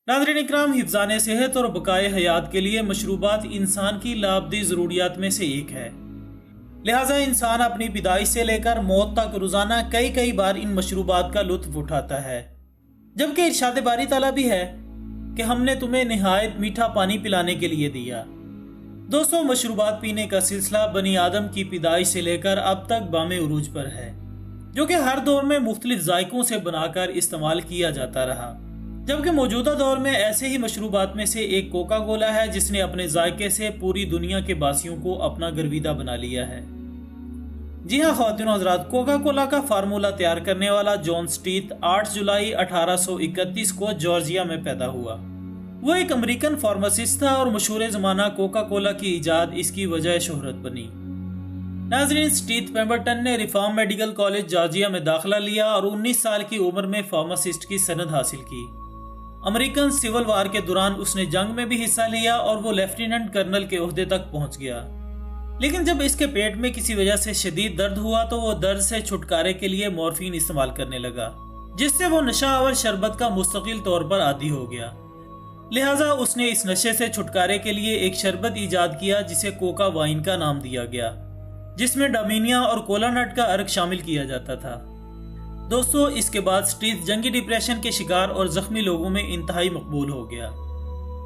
नाज़रीन इकराम, हिफ्ज़ान सेहत और बकाए हयात के लिए मशरूबात इंसान की लाभदी ज़रूरियात में से एक है। लिहाजा इंसान अपनी पैदाइश से लेकर मौत तक रोज़ाना कई बार इन मशरूबात का लुत्फ़ उठाता है। जबकि इरशाद बारी ताला भी है कि हमने तुम्हें निहायत मीठा पानी पिलाने के लिए दिया। दोस्तों, मशरूबात पीने का सिलसिला बनी आदम की पैदाइश से लेकर अब तक बामे उरूज पर है, जो कि हर दौर में मुख्तलिफ जायकों से बनाकर इस्तेमाल किया जाता रहा। जबकि मौजूदा दौर में ऐसे ही मशरूबात में से एक कोका कोला है, जिसने अपने जायके से पूरी दुनिया के बासियों को अपना गर्विदा बना लिया है। जी हाँ ख्वातीन हज़रात, कोका कोला का फार्मूला तैयार करने वाला जॉन स्टीथ 8 जुलाई 1831 को जॉर्जिया में पैदा हुआ। वो एक अमेरिकन फार्मासिस्ट था और मशहूर ज़माना कोका कोला की इजाद इसकी वजह शोहरत बनी। नाज़रीन, स्टीथ पेम्बरटन ने रिफॉर्म मेडिकल कॉलेज जॉर्जिया में दाखिला लिया और 19 साल की उम्र में फार्मासिस्ट की सनद हासिल की। अमेरिकन सिविल वार के दौरान उसने जंग में भी हिस्सा लिया और वो लेफ्टिनेंट कर्नल के ओहदे तक पहुंच गया। लेकिन जब इसके पेट में किसी वजह से शदीद दर्द हुआ तो वो दर्द से छुटकारे के लिए मॉर्फिन इस्तेमाल करने लगा, जिससे वो नशा और शरबत का मुस्तकिल तौर पर आदी हो गया। लिहाजा उसने इस नशे से छुटकारे के लिए एक शरबत ईजाद किया जिसे कोका वाइन का नाम दिया गया, जिसमें डामिनिया और कोला नट का अर्क शामिल किया जाता था। दोस्तों, इसके बाद स्टीथ जंगी डिप्रेशन के शिकार और जख्मी लोगों में इंतहाई मकबूल हो गया।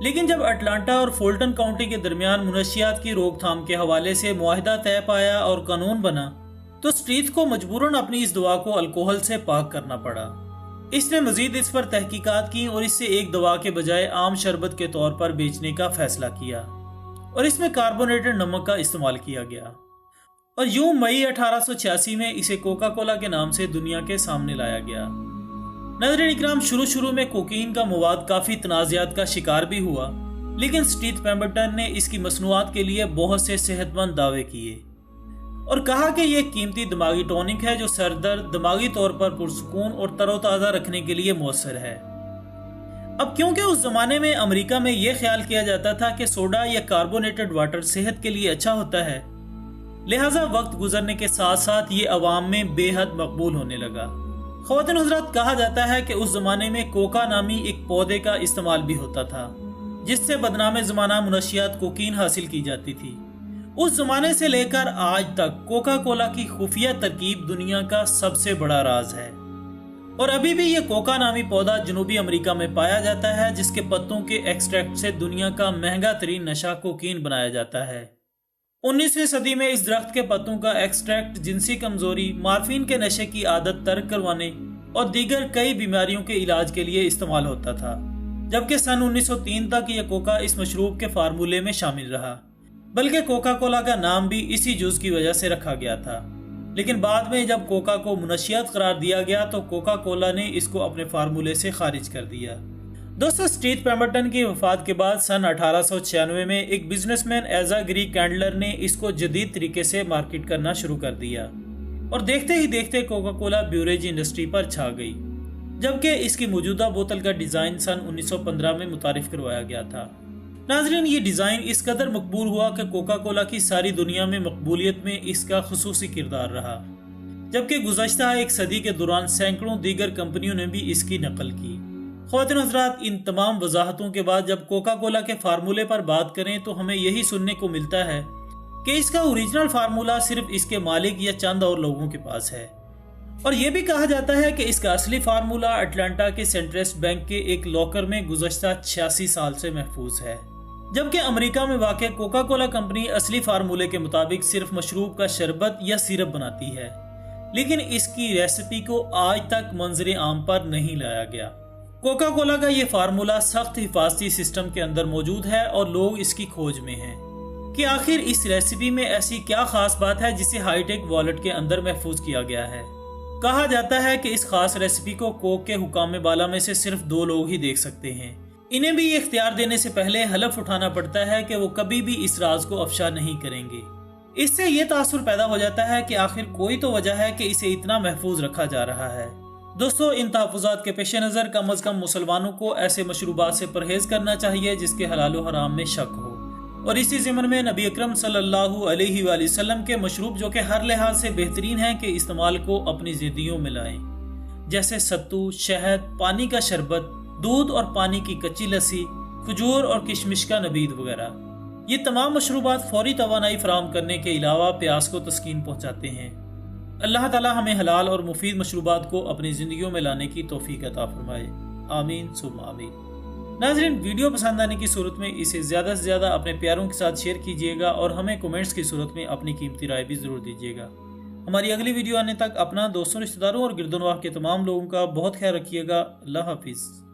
लेकिन जब अटलांटा और फुलटन काउंटी के दरमियान मुनशियात की रोकथाम के हवाले से मुआहिदा तय पाया और कानून बना, तो स्टीथ को मजबूरन अपनी इस दवा को अल्कोहल से पाक करना पड़ा। इसने मजीद इस पर तहकीकात की और इससे एक दवा के बजाय आम शरबत के तौर पर बेचने का फैसला किया और इसमें कार्बोनेटेड नमक का इस्तेमाल किया गया। और यूं मई 1886 में इसे कोका कोला के नाम से दुनिया के सामने लाया गया। नाज़रीन इकराम, शुरू में कोकीन का मवाद काफ़ी तनाज़ात का शिकार भी हुआ, लेकिन स्टीथ पेम्बरटन ने इसकी मसनूआत के लिए बहुत से सेहतमंद दावे किए और कहा कि यह कीमती दिमागी टॉनिक है जो सरदर्द, दिमागी तौर पर पुरसुकून और तरोताज़ा रखने के लिए मौसर है। अब क्योंकि उस जमाने में अमेरिका में यह ख्याल किया जाता था कि सोडा या कार्बोनेटेड वाटर सेहत के लिए अच्छा होता है, लिहाजा वक्त गुजरने के साथ साथ ये अवाम में बेहद मकबूल होने लगा। ख्वातीन हज़रात, कहा जाता है कि उस जमाने में कोका नामी एक पौधे का इस्तेमाल भी होता था, जिससे बदनामे ज़माना मुनशियात कोकीन हासिल की जाती थी। उस जमाने से लेकर आज तक कोका कोला की खुफिया तरकीब दुनिया का सबसे बड़ा राज है और अभी भी ये कोका नामी पौधा जनूबी अमेरिका में पाया जाता है, जिसके पत्तों के एक्सट्रैक्ट से दुनिया का महंगा तरीन नशा कोकीन बनाया जाता है। 19वीं सदी में इस दरख्त के पत्तों का एक्सट्रैक्ट जिनसी कमजोरी, मार्फिन के नशे की आदत तर्क करवाने और दीगर कई बीमारियों के इलाज के लिए इस्तेमाल होता था, जबकि सन 1903 तक यह कोका इस मशरूब के फार्मूले में शामिल रहा। बल्कि कोका कोला का नाम भी इसी जुज की वजह से रखा गया था। लेकिन बाद में जब कोका को मुनशियात करार दिया गया तो कोका कोला ने इसको अपने फार्मूले से खारिज कर दिया। दोस्तों, स्टीथ पेम्बरटन की वफात के बाद सन 1896 में एक बिजनेसमैन एजा ग्री कैंडलर ने इसको जदीद तरीके से मार्केट करना शुरू कर दिया और देखते ही देखते कोका कोला ब्यूरेज इंडस्ट्री पर छा गई, जबकि इसकी मौजूदा बोतल का डिज़ाइन सन 1915 में मुतारिफ करवाया गया था। नाजरीन, ये डिज़ाइन इस कदर मकबूल हुआ कि कोका कोला की सारी दुनिया में मकबूलियत में इसका खुसूसी किरदार रहा, जबकि गुज़श्ता एक सदी के दौरान सैकड़ों दीगर कंपनियों ने भी इसकी नकल की। ख्वातीन हज़रात, इन तमाम वजाहतों के बाद जब कोका कोला के फार्मूले पर बात करें तो हमें यही सुनने को मिलता है कि इसका ओरिजिनल फार्मूला सिर्फ इसके मालिक या चंद और लोगों के पास है। और यह भी कहा जाता है कि इसका असली फार्मूला अटलांटा के सेंट्रस्ट बैंक के एक लॉकर में गुज़श्ता 86 साल से महफूज है, जबकि अमेरिका में वाक़ कोका कोला कंपनी असली फार्मूले के मुताबिक सिर्फ मशरूब का शरबत या सिरप बनाती है, लेकिन इसकी रेसिपी को आज तक मंजर आम पर नहीं लाया गया। कोका कोला का ये फार्मूला सख्त हिफाजती सिस्टम के अंदर मौजूद है और लोग इसकी खोज में हैं कि आखिर इस रेसिपी में ऐसी क्या खास बात है जिसे हाईटेक वॉलेट के अंदर महफूज किया गया है। कहा जाता है कि इस खास रेसिपी को कोक के हुकाम बाला में से सिर्फ 2 लोग ही देख सकते हैं। इन्हें भी ये इख्तियार देने से पहले हलफ उठाना पड़ता है कि वो कभी भी इस राज को अफशा नहीं करेंगे। इससे ये तासुर पैदा हो जाता है कि आखिर कोई तो वजह है कि इसे इतना महफूज रखा जा रहा है। दोस्तों, इन तहफ़्फ़ुज़ात के पेश नज़र कम अज़ कम मुसलमानों को ऐसे मशरूबात से परहेज़ करना चाहिए जिसके हलाल व हराम में शक हो। और इसी ज़िम्न में नबी अकरम सल्लल्लाहु अलैहि वसल्लम के मशरूब जो कि हर लिहाज से बेहतरीन हैं के इस्तेमाल को अपनी ज़िंदगियों में लाएं, जैसे सत्तू, शहद, पानी का शरबत, دودھ اور پانی کی کچی لسی، کھجور اور کشمش کا نبید وغیرہ۔ یہ تمام مشروبات فوری توانائی فراہم کرنے کے علاوہ پیاس کو تسکین پہنچاتے ہیں۔ اللہ تعالی ہمیں حلال اور مفید مشروبات کو اپنی زندگیوں میں لانے کی توفیق عطا فرمائے، آمین ثم آمین۔ ناظرین، ویڈیو پسند آنے کی صورت میں اسے زیادہ سے زیادہ اپنے پیاروں کے ساتھ شیئر کیجیے گا اور ہمیں کومنٹس کی صورت میں اپنی قیمتی رائے بھی ضرور دیجیے گا۔ ہماری اگلی ویڈیو آنے تک اپنا، دوستوں، رشتہ داروں اور گرد و نواح کے تمام لوگوں کا بہت خیال رکھیے گا۔ اللہ حافظ۔